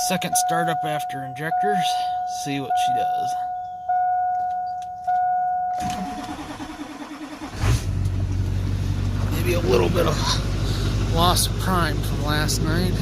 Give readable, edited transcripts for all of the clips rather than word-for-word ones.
Second startup after injectors. See what she does. Maybe a little bit of loss of prime from last night.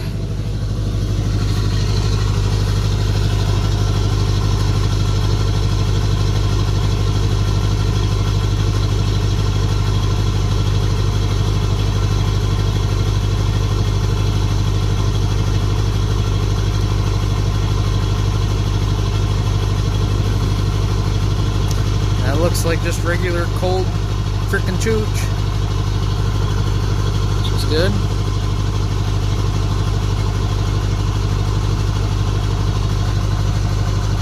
Looks like just regular cold frickin' chooch, which is good.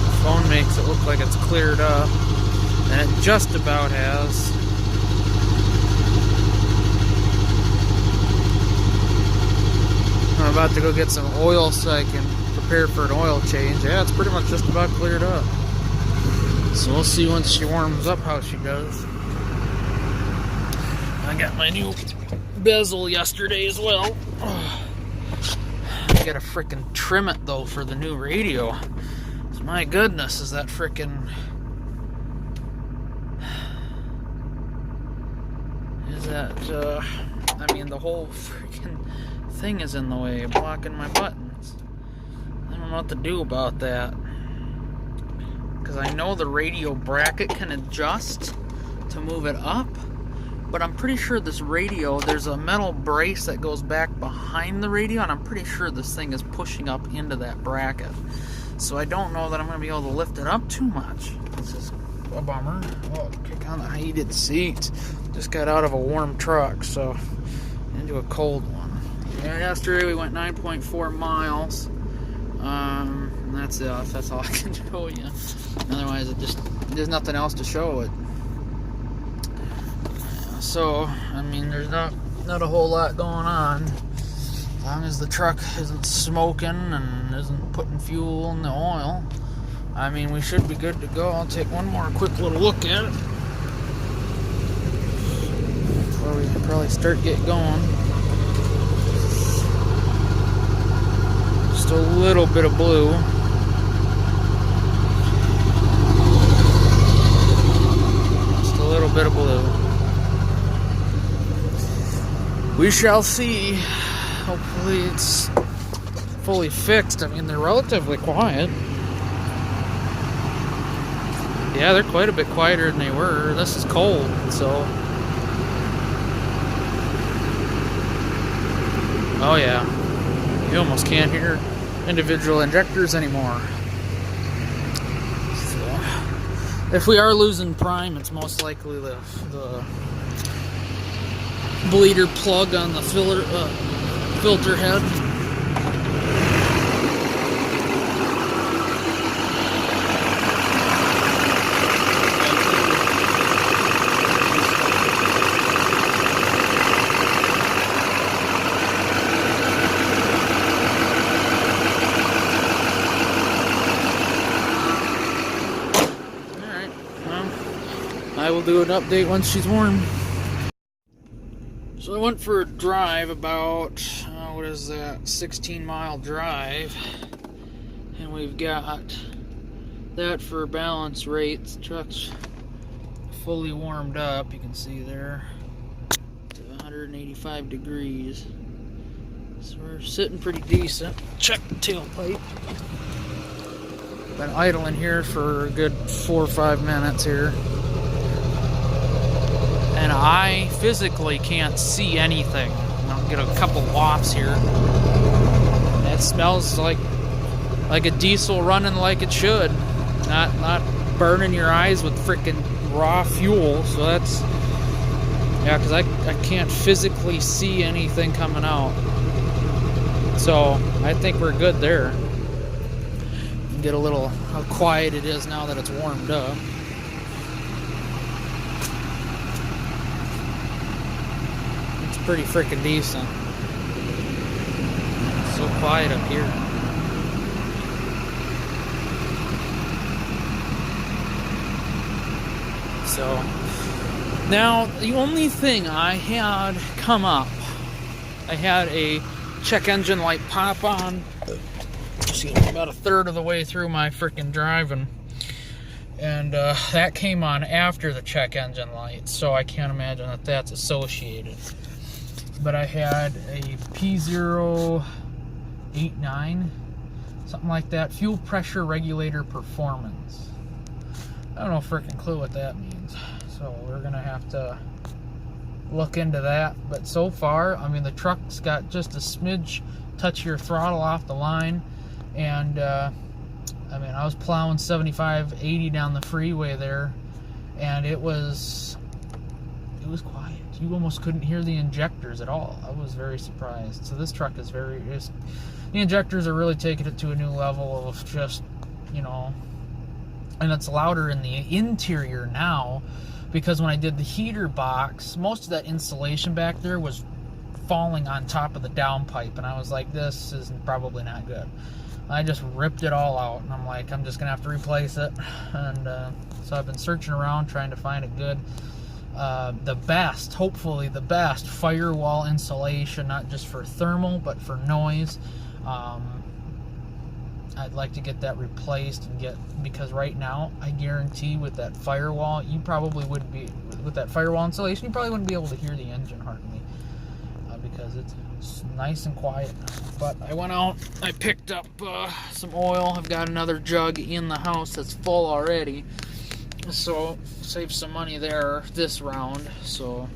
The phone makes it look like it's cleared up, and it just about has. I'm about to go get some oil so I can prepare for an oil change. Yeah, it's pretty much just about cleared up. So we'll see once she warms up how she does. I got my new bezel yesterday as well. I gotta frickin' trim it though for the new radio. So my goodness, is that frickin'... I mean, the whole frickin' thing is in the way, blocking my buttons. I don't know what to do about that. Because I know the radio bracket can adjust to move it up, but I'm pretty sure this radio, there's a metal brace that goes back behind the radio, and I'm pretty sure this thing is pushing up into that bracket. So I don't know that I'm going to be able to lift it up too much. This is a bummer. Oh, kick on the heated seat. Just got out of a warm truck, so into a cold one. Yeah, yesterday we went 9.4 miles. That's it. That's all I can show you. Otherwise, there's nothing else to show it. So, I mean, there's not a whole lot going on. As long as the truck isn't smoking and isn't putting fuel in the oil, I mean, we should be good to go. I'll take one more quick little look at it before we probably start getting going. Just a little bit of blue. Just a little bit of blue. We shall see. Hopefully it's fully fixed. I mean, they're relatively quiet. Yeah, they're quite a bit quieter than they were. This is cold, so... Oh yeah. You almost can't hear individual injectors anymore. So, if we are losing prime, it's most likely the bleeder plug on the filter head. I will do an update once she's warm. So I went for a drive about, what is that, 16-mile drive. And we've got that for balance rates. The truck's fully warmed up, you can see there, to 185 degrees. So we're sitting pretty decent. Check the tailpipe. Been idling here for a good 4 or 5 minutes here. And I physically can't see anything. I'll get a couple wafts here. It smells like a diesel running like it should. Not burning your eyes with frickin' raw fuel. So that's... Yeah, because I can't physically see anything coming out. So I think we're good there. Get a little how quiet it is now that it's warmed up. Pretty freaking decent. So quiet up here. So now the only thing I had come up, I had a check engine light pop on See, about a third of the way through my freaking driving. And that came on after the check engine light, so I can't imagine that that's associated. But I had a P089, something like that, fuel pressure regulator performance. I don't know a freaking clue what that means, so we're gonna have to look into that. But so far, I mean, the truck's got just a smidge touch your throttle off the line, and I mean, I was plowing 75, 80 down the freeway there, and it was quiet. You almost couldn't hear the injectors at all. I was very surprised. So this truck is the injectors are really taking it to a new level of just, you know, and it's louder in the interior now, because when I did the heater box, most of that insulation back there was falling on top of the downpipe, and I was like, this is probably not good. I just ripped it all out, and I'm like, I'm just gonna have to replace it. And so I've been searching around trying to find a good, hopefully the best firewall insulation, not just for thermal but for noise. I'd like to get that replaced because right now I guarantee with that firewall, you probably wouldn't be, with that firewall insulation, you probably wouldn't be able to hear the engine hardly, because it's nice and quiet now. But I went out, I picked up some oil. I've got another jug in the house that's full already, so save some money there this round. So,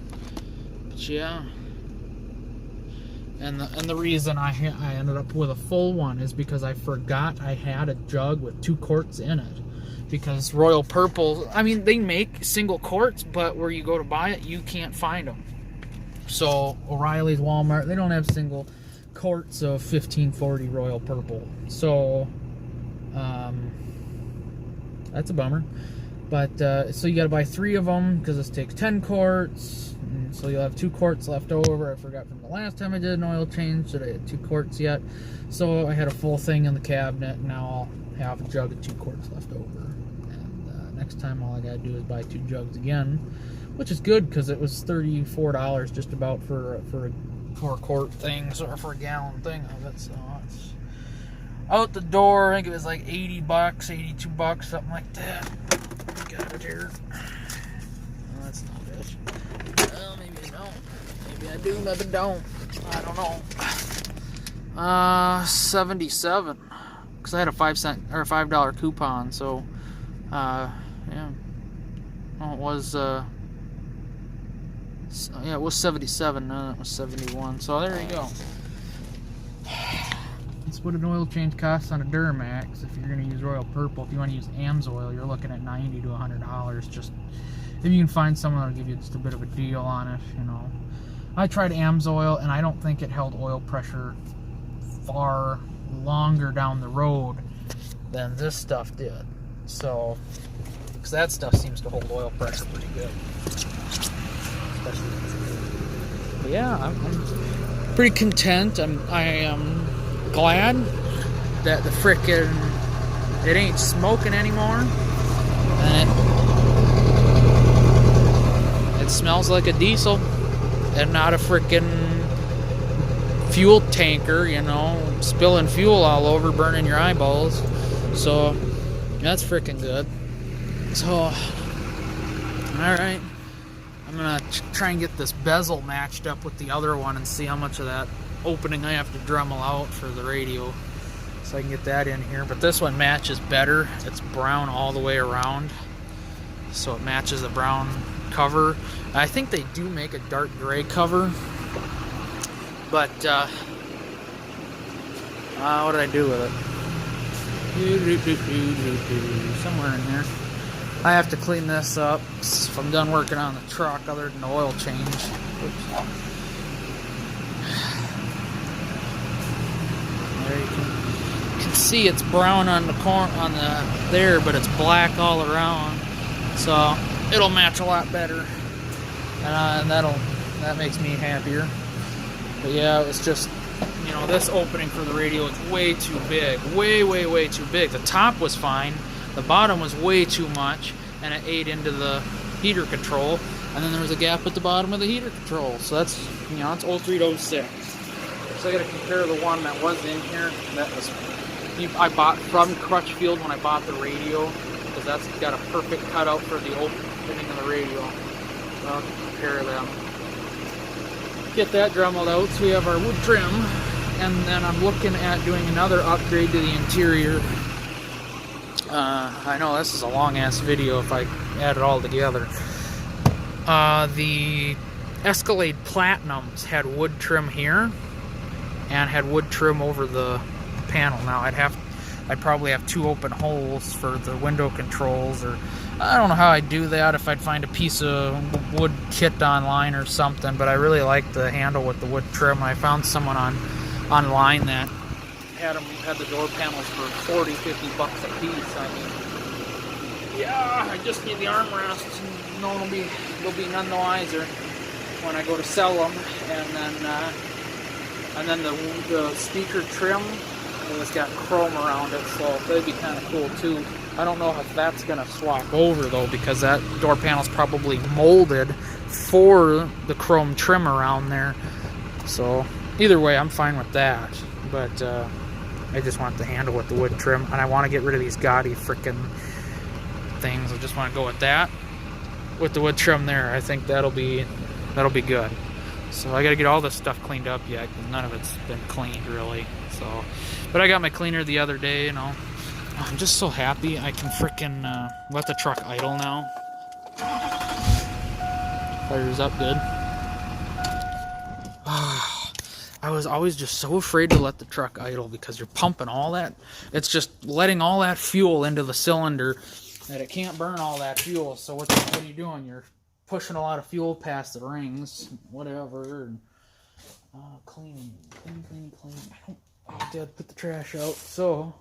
but yeah. And the reason I ended up with a full one is because I forgot I had a jug with 2 quarts in it. Because Royal Purple, I mean, they make single quarts, but where you go to buy it, you can't find them. So O'Reilly's, Walmart, they don't have single quarts of 1540 Royal Purple. So that's a bummer. But so you got to buy 3 of them, because this takes 10 quarts. And so you'll have 2 quarts left over. I forgot from the last time I did an oil change that I had 2 quarts yet. So I had a full thing in the cabinet. And now I'll have a jug of 2 quarts left over. And next time all I got to do is buy 2 jugs again, which is good, because it was $34 just about for a 4-quart thing, or for a gallon thing of it. So it's out the door. I think it was like $80, $82, something like that. Got it here. Well, that's not good. Well, maybe I don't. Maybe I do, maybe I don't. I don't know. 77. Because I had a 5-cent or $5 coupon. So, yeah. Well, it was. Yeah, it was 77. No, it was 71. So there you go. That's what an oil change costs on a Duramax. If you're going to use Royal Purple, if you want to use AMSOIL, you're looking at $90 to $100. Just if you can find someone that'll give you just a bit of a deal on it, you know. I tried AMSOIL, and I don't think it held oil pressure far longer down the road than this stuff did. So, because that stuff seems to hold oil pressure pretty good. But yeah, I'm pretty content. I am glad that the frickin' it ain't smoking anymore, and it smells like a diesel and not a frickin' fuel tanker, you know, spilling fuel all over, burning your eyeballs. So that's frickin' good. So alright, I'm gonna try and get this bezel matched up with the other one and see how much of that opening I have to Dremel out for the radio, so I can get that in here. But this one matches better. It's brown all the way around, so it matches the brown cover. I think they do make a dark gray cover, but what did I do with it? Somewhere in here. I have to clean this up if I'm done working on the truck, other than the oil change. Oops. There you can see it's brown on the there, but it's black all around. So it'll match a lot better, and that makes me happier. But yeah, it's just, you know, this opening for the radio is way too big, way too big. The top was fine. The bottom was way too much, and it ate into the heater control, and then there was a gap at the bottom of the heater control. So that's, you know, it's 03 to 06. So I got to compare the one that was in here. I bought from Crutchfield when I bought the radio, because that's got a perfect cutout for the opening of the radio. So I'll compare them. Get that Dremelled out so we have our wood trim, and then I'm looking at doing another upgrade to the interior. I know this is a long ass video if I add it all together. The Escalade Platinums had wood trim here and had wood trim over the panel. Now I'd probably have 2 open holes for the window controls, or I don't know how I'd do that, if I'd find a piece of wood kit online or something, but I really like the handle with the wood trim. I found someone online that had the door panels for 40, 50 bucks a piece. I mean, yeah, I just need the armrests, and no, they'll be none the wiser when I go to sell them. And then the speaker trim, it's got chrome around it, so that'd be kind of cool too. I don't know if that's gonna swap over though, because that door panel's probably molded for the chrome trim around there. So either way, I'm fine with that. But I just want the handle with the wood trim, and I want to get rid of these gaudy frickin' things. I just want to go with that, with the wood trim there. I think that'll be good. So I got to get all this stuff cleaned up yet, because none of it's been cleaned really. So, but I got my cleaner the other day, you know. I'm just so happy I can frickin' let the truck idle now. Fires up good. I was always just so afraid to let the truck idle, because you're pumping all that. It's just letting all that fuel into the cylinder that it can't burn all that fuel. So what are you doing? You're pushing a lot of fuel past the rings, whatever. And, clean. Dad put the trash out, so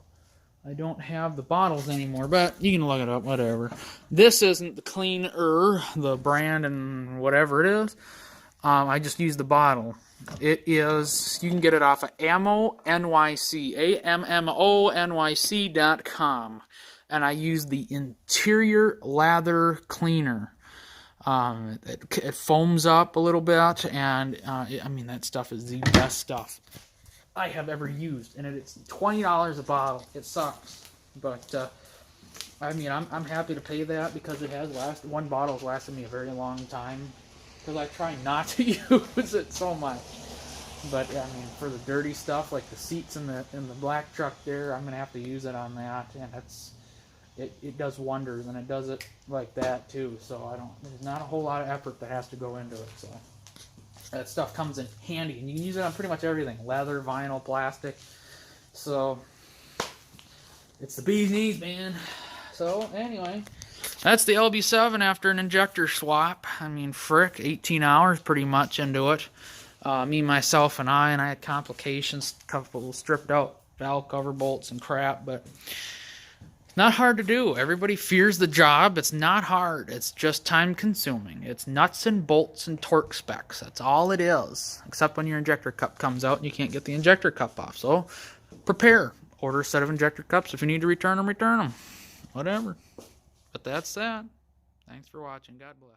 I don't have the bottles anymore, but you can look it up, whatever. This isn't the cleaner, the brand and whatever it is. I just use the bottle. It is, you can get it off of Ammo NYC, AMMONYC.com, and I use the interior lather cleaner. It foams up a little bit, and I mean, that stuff is the best stuff I have ever used, and it's $20 a bottle. It sucks, but I mean, I'm happy to pay that, because it has one bottle has lasted me a very long time, because I try not to use it so much. But I mean, for the dirty stuff like the seats in the black truck there, I'm gonna have to use it on that, and it does wonders, and it does it like that too. So there's not a whole lot of effort that has to go into it. So that stuff comes in handy, and you can use it on pretty much everything: leather, vinyl, plastic. So it's the bee's knees, man. So anyway, that's the Lb7 after an injector swap. I mean, frick, 18 hours pretty much into it. Me, myself, and I had complications, a couple stripped out valve cover bolts and crap, but not hard to do. Everybody fears the job. It's not hard. It's just time consuming. It's nuts and bolts and torque specs. That's all it is, except when your injector cup comes out and you can't get the injector cup off. So prepare. Order a set of injector cups. If you need to return them, whatever. But that's that. Thanks for watching. God bless.